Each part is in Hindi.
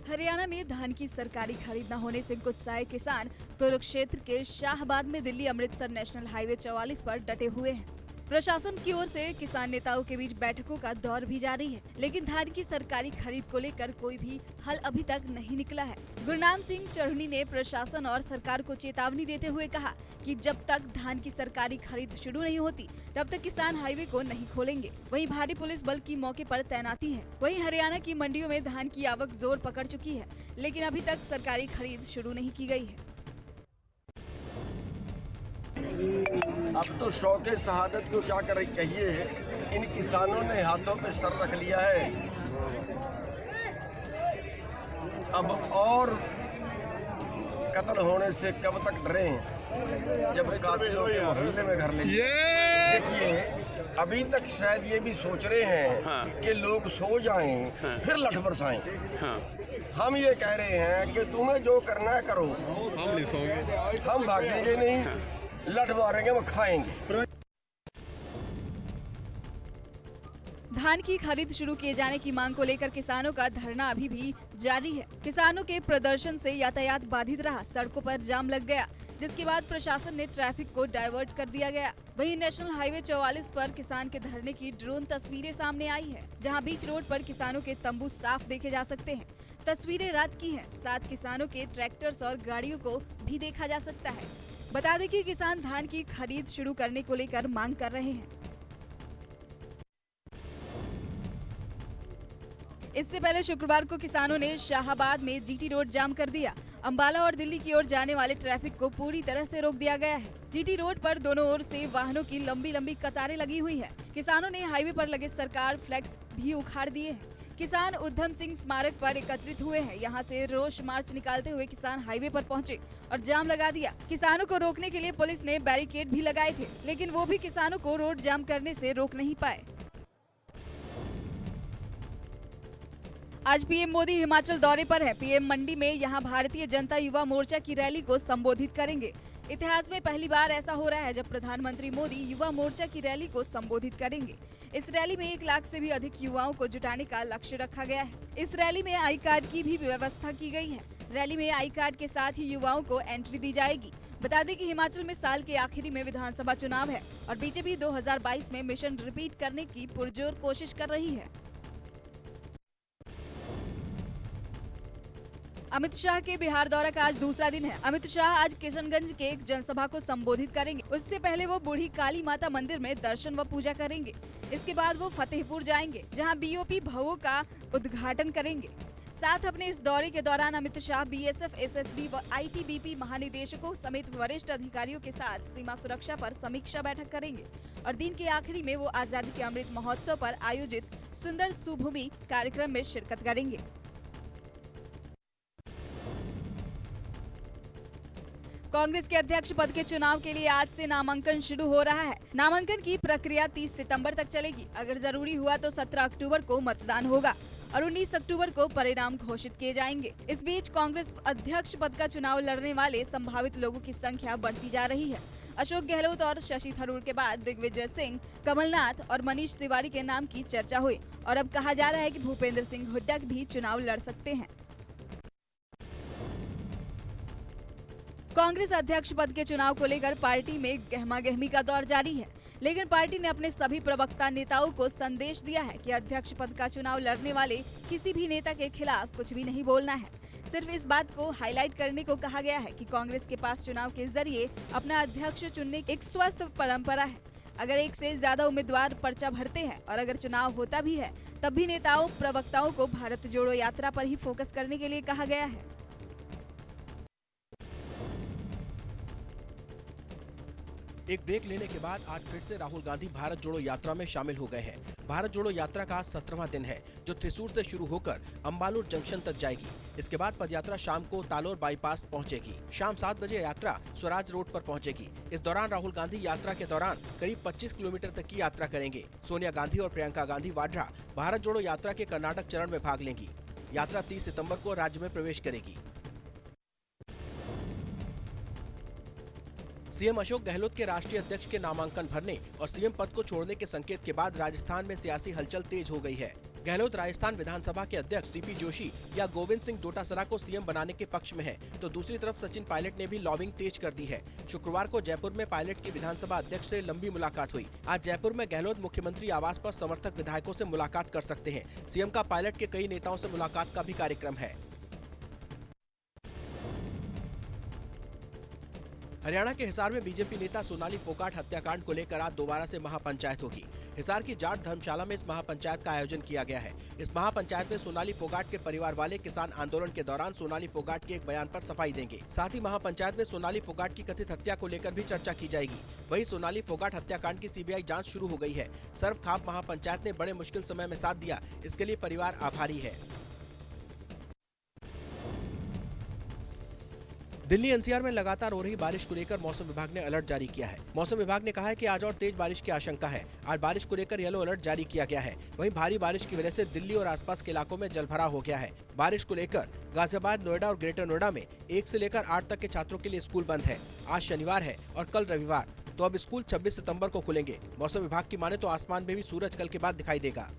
हरियाणा में धान की सरकारी खरीद न होने से गुस्साए किसान कुरुक्षेत्र के शाहबाद में दिल्ली अमृतसर नेशनल हाईवे 44 पर डटे हुए हैं। प्रशासन की ओर से किसान नेताओं के बीच बैठकों का दौर भी जारी है, लेकिन धान की सरकारी खरीद को लेकर कोई भी हल अभी तक नहीं निकला है। गुरनाम सिंह चढ़नी ने प्रशासन और सरकार को चेतावनी देते हुए कहा कि जब तक धान की सरकारी खरीद शुरू नहीं होती तब तक किसान हाईवे को नहीं खोलेंगे। वहीं भारी पुलिस बल की मौके पर तैनाती है। वहीं हरियाणा की मंडियों में धान की आवक जोर पकड़ चुकी है, लेकिन अभी तक सरकारी खरीद शुरू नहीं की गई है। अब तो शौके शहादत को क्या कर कहिए, इन किसानों ने हाथों पे सर रख लिया है। अब और कत्ल होने से कब तक डरे हैं, जब कातिलों के मोहल्ले में घर ले। देखिए, अभी तक शायद ये भी सोच रहे हैं कि लोग सो जाएं, फिर लठ बरसाएं। हम ये कह रहे हैं कि तुम्हें जो करना है करो, हम नहीं सोएंगे, हम भागेंगे नहीं, लठ मारेंगे, वो खाएंगे। धान की खरीद शुरू किए जाने की मांग को लेकर किसानों का धरना अभी भी जारी है। किसानों के प्रदर्शन से यातायात बाधित रहा, सड़कों पर जाम लग गया, जिसके बाद प्रशासन ने ट्रैफिक को डाइवर्ट कर दिया गया। वहीं नेशनल हाईवे 44 पर किसान के धरने की ड्रोन तस्वीरें सामने आई है, जहां बीच रोड पर किसानों के तंबू साफ देखे जा सकते हैं। तस्वीरें रात की हैं, साथ किसानों के ट्रैक्टर्स और गाड़ियों को भी देखा जा सकता है। बता दें कि किसान धान की खरीद शुरू करने को लेकर मांग कर रहे हैं। इससे पहले शुक्रवार को किसानों ने शाहबाद में जीटी रोड जाम कर दिया। अंबाला और दिल्ली की ओर जाने वाले ट्रैफिक को पूरी तरह से रोक दिया गया है। जीटी रोड पर दोनों ओर से वाहनों की लंबी लंबी कतारें लगी हुई है। किसानों ने हाईवे पर लगे सरकार फ्लैग्स भी उखाड़ दिए हैं। किसान उधम सिंह स्मारक पर एकत्रित हुए हैं। यहाँ से रोष मार्च निकालते हुए किसान हाईवे पर पहुँचे और जाम लगा दिया। किसानों को रोकने के लिए पुलिस ने बैरिकेड भी लगाए थे, लेकिन वो भी किसानों को रोड जाम करने से रोक नहीं पाए। आज पीएम मोदी हिमाचल दौरे पर है। पीएम मंडी में यहां भारतीय जनता युवा मोर्चा की रैली को संबोधित करेंगे। इतिहास में पहली बार ऐसा हो रहा है जब प्रधानमंत्री मोदी युवा मोर्चा की रैली को संबोधित करेंगे। इस रैली में 1 लाख से भी अधिक युवाओं को जुटाने का लक्ष्य रखा गया है। इस रैली में आई कार्ड की भी व्यवस्था की गई है। रैली में आई कार्ड के साथ ही युवाओं को एंट्री दी जाएगी। बता दें कि हिमाचल में साल के आखिरी में विधानसभा चुनाव है और बीजेपी 2022 में मिशन रिपीट करने की पुरजोर कोशिश कर रही है। अमित शाह के बिहार दौरा का आज दूसरा दिन है। अमित शाह आज किशनगंज के एक जनसभा को संबोधित करेंगे। उससे पहले वो बूढ़ी काली माता मंदिर में दर्शन व पूजा करेंगे। इसके बाद वो फतेहपुर जाएंगे, जहां बीओपी भवों का उद्घाटन करेंगे। साथ अपने इस दौरे के दौरान अमित शाह बीएसएफ, एसएसबी व आईटीबीपी महानिदेशकों समेत वरिष्ठ अधिकारियों के साथ सीमा सुरक्षा पर समीक्षा बैठक करेंगे और दिन के आखिरी में वो आजादी के अमृत महोत्सव पर आयोजित सुंदर सुभूमि कार्यक्रम में शिरकत करेंगे। कांग्रेस के अध्यक्ष पद के चुनाव के लिए आज से नामांकन शुरू हो रहा है। नामांकन की प्रक्रिया 30 सितंबर तक चलेगी। अगर जरूरी हुआ तो 17 अक्टूबर को मतदान होगा और 19 अक्टूबर को परिणाम घोषित किए जाएंगे। इस बीच कांग्रेस अध्यक्ष पद का चुनाव लड़ने वाले संभावित लोगों की संख्या बढ़ती जा रही है। अशोक गहलोत और शशि थरूर के बाद दिग्विजय सिंह, कमलनाथ और मनीष तिवारी के नाम की चर्चा हुई और अब कहा जा रहा है कि भूपेंद्र सिंह हुड्डा भी चुनाव लड़ सकते हैं। कांग्रेस अध्यक्ष पद के चुनाव को लेकर पार्टी में गहमागहमी का दौर जारी है, लेकिन पार्टी ने अपने सभी प्रवक्ता नेताओं को संदेश दिया है कि अध्यक्ष पद का चुनाव लड़ने वाले किसी भी नेता के खिलाफ कुछ भी नहीं बोलना है। सिर्फ इस बात को हाईलाइट करने को कहा गया है कि कांग्रेस के पास चुनाव के जरिए अपना अध्यक्ष चुनने की एक स्वस्थ परंपरा है। अगर एक से ज्यादा उम्मीदवार पर्चा भरते हैं और अगर चुनाव होता भी है, तब भी नेताओं प्रवक्ताओं को भारत जोड़ो यात्रा पर ही फोकस करने के लिए कहा गया है। एक ब्रेक लेने के बाद आज फिर से राहुल गांधी भारत जोड़ो यात्रा में शामिल हो गए हैं। भारत जोड़ो यात्रा का आज 17वां दिन है, जो थ्रिसूर से शुरू होकर अम्बालूर जंक्शन तक जाएगी। इसके बाद पदयात्रा शाम को तालोर बाईपास पहुंचेगी। शाम 7 बजे यात्रा स्वराज रोड पर पहुंचेगी। इस दौरान राहुल गांधी यात्रा के दौरान करीब 25 किलोमीटर तक की यात्रा करेंगे। सोनिया गांधी और प्रियंका गांधी वाड्रा भारत जोड़ो यात्रा के कर्नाटक चरण में भाग लेंगी। यात्रा 30 सितम्बर को राज्य में प्रवेश करेगी। सीएम अशोक गहलोत के राष्ट्रीय अध्यक्ष के नामांकन भरने और सीएम पद को छोड़ने के संकेत के बाद राजस्थान में सियासी हलचल तेज हो गई है। गहलोत राजस्थान विधानसभा के अध्यक्ष सीपी जोशी या गोविंद सिंह डोटासरा को सीएम बनाने के पक्ष में है, तो दूसरी तरफ सचिन पायलट ने भी लॉबिंग तेज कर दी है। शुक्रवार को जयपुर में पायलट की विधानसभा अध्यक्ष से लंबी मुलाकात हुई। आज जयपुर में गहलोत मुख्यमंत्री आवास पर समर्थक विधायकों से मुलाकात कर सकते हैं। सीएम का पायलट के कई नेताओं से मुलाकात का भी कार्यक्रम है। हरियाणा के हिसार में बीजेपी नेता सोनाली फोगाट हत्याकांड को लेकर आज दोबारा से महापंचायत होगी। हिसार की जाट धर्मशाला में इस महापंचायत का आयोजन किया गया है। इस महापंचायत में सोनाली फोगाट के परिवार वाले किसान आंदोलन के दौरान सोनाली फोगाट के एक बयान पर सफाई देंगे। साथ ही महापंचायत में सोनाली फोगाट की कथित हत्या को लेकर भी चर्चा की जाएगी। वहीं सोनाली फोगाट हत्याकांड की सीबीआई जाँच शुरू हो गई है। सर्वखाप महापंचायत ने बड़े मुश्किल समय में साथ दिया, इसके लिए परिवार आभारी है। दिल्ली एनसीआर में लगातार हो रही बारिश को लेकर मौसम विभाग ने अलर्ट जारी किया है। मौसम विभाग ने कहा है कि आज और तेज बारिश की आशंका है। आज बारिश को लेकर येलो अलर्ट जारी किया गया है। वहीं भारी बारिश की वजह से दिल्ली और आसपास के इलाकों में जलभराव हो गया है। बारिश को लेकर गाजियाबाद, नोएडा और ग्रेटर नोएडा में 1 से लेकर 8 तक के छात्रों के लिए स्कूल बंद है। आज शनिवार है और कल रविवार, तो अब स्कूल 26 सितम्बर को खुलेंगे। मौसम विभाग की माने तो आसमान में भी सूरज कल के बाद दिखाई देगा।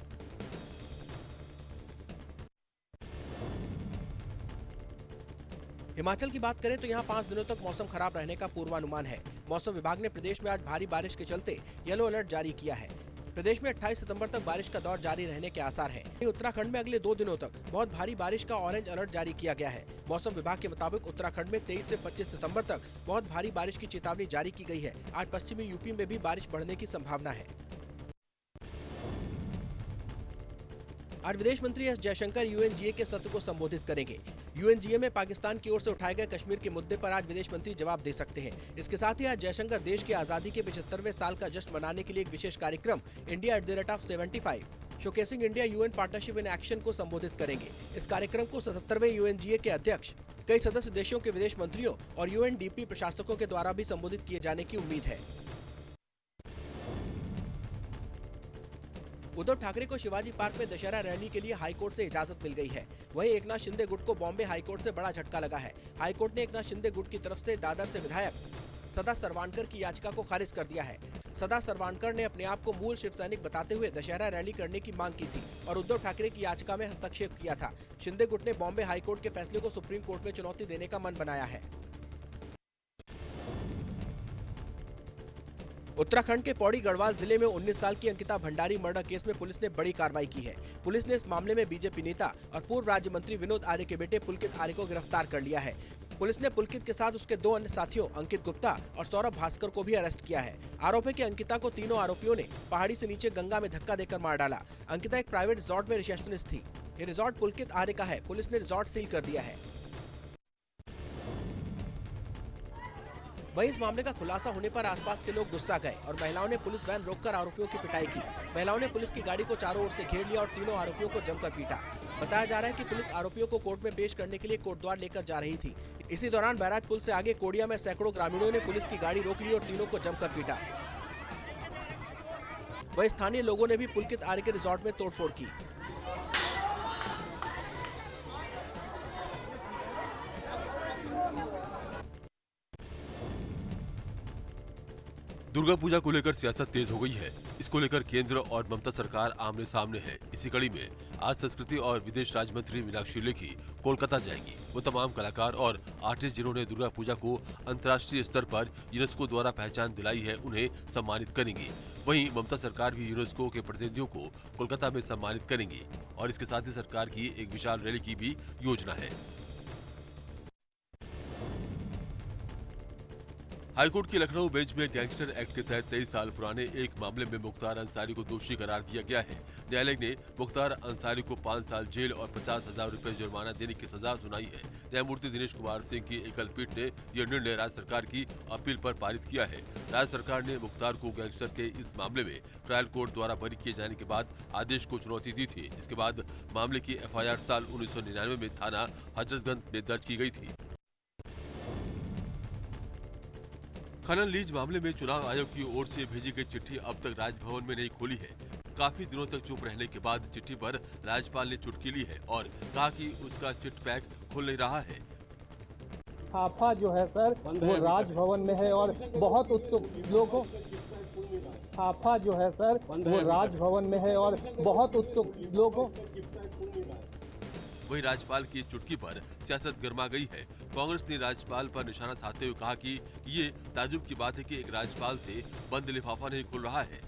हिमाचल की बात करें तो यहाँ 5 दिनों तक मौसम खराब रहने का पूर्वानुमान है। मौसम विभाग ने प्रदेश में आज भारी बारिश के चलते येलो अलर्ट जारी किया है। प्रदेश में 28 सितंबर तक बारिश का दौर जारी रहने के आसार हैं। उत्तराखंड में अगले 2 दिनों तक बहुत भारी बारिश का ऑरेंज अलर्ट जारी किया गया है। मौसम विभाग के मुताबिक उत्तराखंड में 23 से 25 सितंबर तक बहुत भारी बारिश की चेतावनी जारी की गई है। आज पश्चिमी यूपी में भी बारिश बढ़ने की संभावना है। आज विदेश मंत्री एस जयशंकर यूएनजीए के सत्र को संबोधित करेंगे। यूएनजीए में पाकिस्तान की ओर से उठाए गए कश्मीर के मुद्दे पर आज विदेश मंत्री जवाब दे सकते हैं। इसके साथ ही आज जयशंकर देश की आजादी के 75वें साल का जश्न मनाने के लिए एक विशेष कार्यक्रम India @75 showcasing India UN partnership in action को संबोधित करेंगे। इस कार्यक्रम को 77वें यूएनजीए के अध्यक्ष, कई सदस्य देशों के विदेश मंत्रियों और यूएनडीपी प्रशासकों के द्वारा भी संबोधित किए जाने की उम्मीद है। उद्धव ठाकरे को शिवाजी पार्क में दशहरा रैली के लिए हाईकोर्ट से इजाजत मिल गई है। वहीं एकनाथ शिंदे गुट को बॉम्बे हाईकोर्ट से बड़ा झटका लगा है। हाईकोर्ट ने एकनाथ शिंदे गुट की तरफ से दादर से विधायक सदा सरवाणकर की याचिका को खारिज कर दिया है। सदा सरवाणकर ने अपने आप को मूल शिव सैनिक बताते हुए दशहरा रैली करने की मांग की थी और उद्धव ठाकरे की याचिका में हस्तक्षेप किया था। शिंदे गुट ने बॉम्बे हाईकोर्ट के फैसले को सुप्रीम कोर्ट में चुनौती देने का मन बनाया है। उत्तराखंड के पौड़ी गढ़वाल जिले में 19 साल की अंकिता भंडारी मर्डर केस में पुलिस ने बड़ी कार्रवाई की है। पुलिस ने इस मामले में बीजेपी नेता और पूर्व राज्य मंत्री विनोद आर्य के बेटे पुलकित आर्य को गिरफ्तार कर लिया है। पुलिस ने पुलकित के साथ उसके 2 अन्य साथियों अंकित गुप्ता और सौरभ भास्कर को भी अरेस्ट किया है। आरोप है कि अंकिता को तीनों आरोपियों ने पहाड़ी से नीचे गंगा में धक्का देकर मार डाला। अंकिता एक प्राइवेट रिजॉर्ट में रिसेप्शनिस्ट थी। ये रिजॉर्ट पुलकित आर्य का है। पुलिस ने रिजॉर्ट सील कर दिया है। वहीं इस मामले का खुलासा होने पर आसपास के लोग गुस्सा गए और महिलाओं ने पुलिस वैन रोककर आरोपियों की पिटाई की। महिलाओं ने पुलिस की गाड़ी को चारों ओर से घेर लिया और तीनों आरोपियों को जमकर पीटा। बताया जा रहा है कि पुलिस आरोपियों को कोर्ट में पेश करने के लिए कोटद्वार लेकर जा रही थी। इसी दौरान बैराज पुल से आगे कोडिया में सैकड़ों ग्रामीणों ने पुलिस की गाड़ी रोक ली और तीनों को जमकर पीटा। वहीं स्थानीय लोगों ने भी पुलकित आर्य के रिजॉर्ट में तोड़फोड़ की। दुर्गा पूजा को लेकर सियासत तेज हो गई है। इसको लेकर केंद्र और ममता सरकार आमने सामने है। इसी कड़ी में आज संस्कृति और विदेश राज्य मंत्री मीनाक्षी लेखी कोलकाता जाएंगी। वो तमाम कलाकार और आर्टिस्ट जिन्होंने दुर्गा पूजा को अंतर्राष्ट्रीय स्तर पर यूनेस्को द्वारा पहचान दिलाई है, उन्हें सम्मानित करेंगी। वहीं ममता सरकार भी यूनेस्को के प्रतिनिधियों को कोलकाता में सम्मानित करेंगी और इसके साथ ही सरकार की एक विशाल रैली की भी योजना है। हाईकोर्ट की लखनऊ बेंच में गैंगस्टर एक्ट के तहत 23 साल पुराने एक मामले में मुख्तार अंसारी को दोषी करार दिया गया है। न्यायालय ने मुख्तार अंसारी को 5 साल जेल और 50,000 रुपए जुर्माना देने की सजा सुनाई है। न्यायमूर्ति दिनेश कुमार सिंह की एकल पीठ ने यह निर्णय राज्य सरकार की अपील पर पारित किया है। राज्य सरकार ने मुख्तार को गैंगस्टर के इस मामले में ट्रायल कोर्ट द्वारा बरी किए जाने के बाद आदेश को चुनौती दी थी। इसके बाद मामले की FIR साल 1999 में थाना हजरतगंज में दर्ज की गई थी। खनन लीज मामले में चुनाव आयोग की ओर से भेजी गई चिट्ठी अब तक राजभवन में नहीं खोली है। काफी दिनों तक चुप रहने के बाद चिट्ठी पर राज्यपाल ने चुटकी ली है और कहा कि उसका चिट पैक खुल नहीं रहा है। लिफाफा जो है सर वो राजभवन में है और बहुत उत्सुक लोगों लिफाफा जो है सर वो राजभवन में है और बहुत उत्सुक लोगों। वहीं राज्यपाल की चुटकी पर सियासत गर्मा गई है। कांग्रेस ने राज्यपाल पर निशाना साधते हुए कहा कि ये ताज्जुब की बात है कि एक राज्यपाल से बंद लिफाफा नहीं खुल रहा है।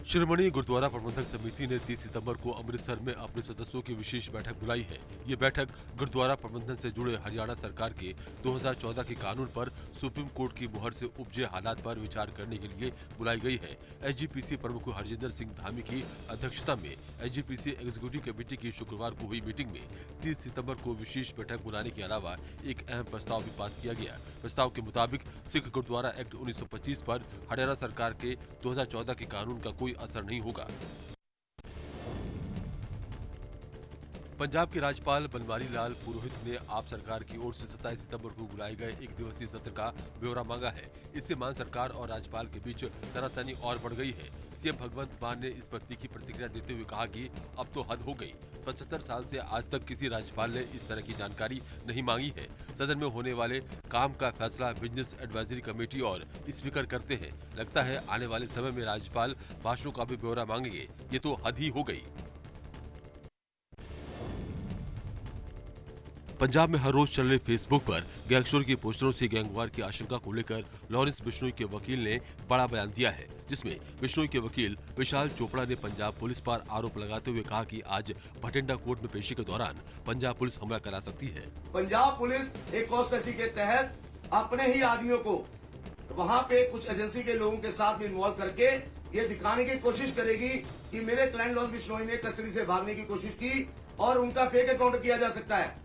शिरोमणि गुरुद्वारा प्रबंधक समिति ने 30 सितंबर को अमृतसर में अपने सदस्यों की विशेष बैठक बुलाई है। ये बैठक गुरुद्वारा प्रबंधन से जुड़े हरियाणा सरकार के 2014 के कानून पर सुप्रीम कोर्ट की मुहर से उपजे हालात पर विचार करने के लिए बुलाई गई है। एसजीपीसी प्रमुख हरजिंदर सिंह धामी की अध्यक्षता में एसजीपीसी एग्जीक्यूटिव कमेटी की शुक्रवार को हुई मीटिंग में 30 सितंबर को विशेष बैठक बुलाने के अलावा एक अहम प्रस्ताव भी पास किया गया। प्रस्ताव के मुताबिक सिख गुरुद्वारा एक्ट 1925 पर हरियाणा सरकार के 2014 के कानून का कोई असर नहीं होगा। पंजाब के राज्यपाल बनवारी लाल पुरोहित ने आप सरकार की ओर से 27 सितंबर को बुलाए गए एक दिवसीय सत्र का ब्यौरा मांगा है। इससे मान सरकार और राज्यपाल के बीच तनातनी और बढ़ गई है। सीएम भगवंत मान ने इस पर तीखी प्रतिक्रिया देते हुए कहा कि अब तो हद हो गई। 75 साल से आज तक किसी राज्यपाल ने इस तरह की जानकारी नहीं मांगी है। सदन में होने वाले काम का फैसला बिजनेस एडवाइजरी कमेटी और स्पीकर करते हैं। लगता है आने वाले समय में राज्यपाल भाषणों का भी ब्यौरा मांगेंगे। ये तो हद ही हो गई। पंजाब में हर रोज चल रहे फेसबुक पर गैंगस्टरों की पोस्टरों से गैंगवार की आशंका को लेकर लॉरेंस बिश्नोई के वकील ने बड़ा बयान दिया है, जिसमें बिश्नोई के वकील विशाल चोपड़ा ने पंजाब पुलिस पर आरोप लगाते हुए कहा कि आज भटिंडा कोर्ट में पेशी के दौरान पंजाब पुलिस हमला करा सकती है। पंजाब पुलिस एक कॉन्स्पिरेसी के तहत अपने ही आदमियों को वहाँ पे कुछ एजेंसी के लोगों के साथ में इन्वॉल्व करके ये दिखाने की कोशिश करेगी कि मेरे क्लाइंट लॉरेंस बिश्नोई ने कस्टडी से भागने की कोशिश की और उनका फेक अकाउंट किया जा सकता है।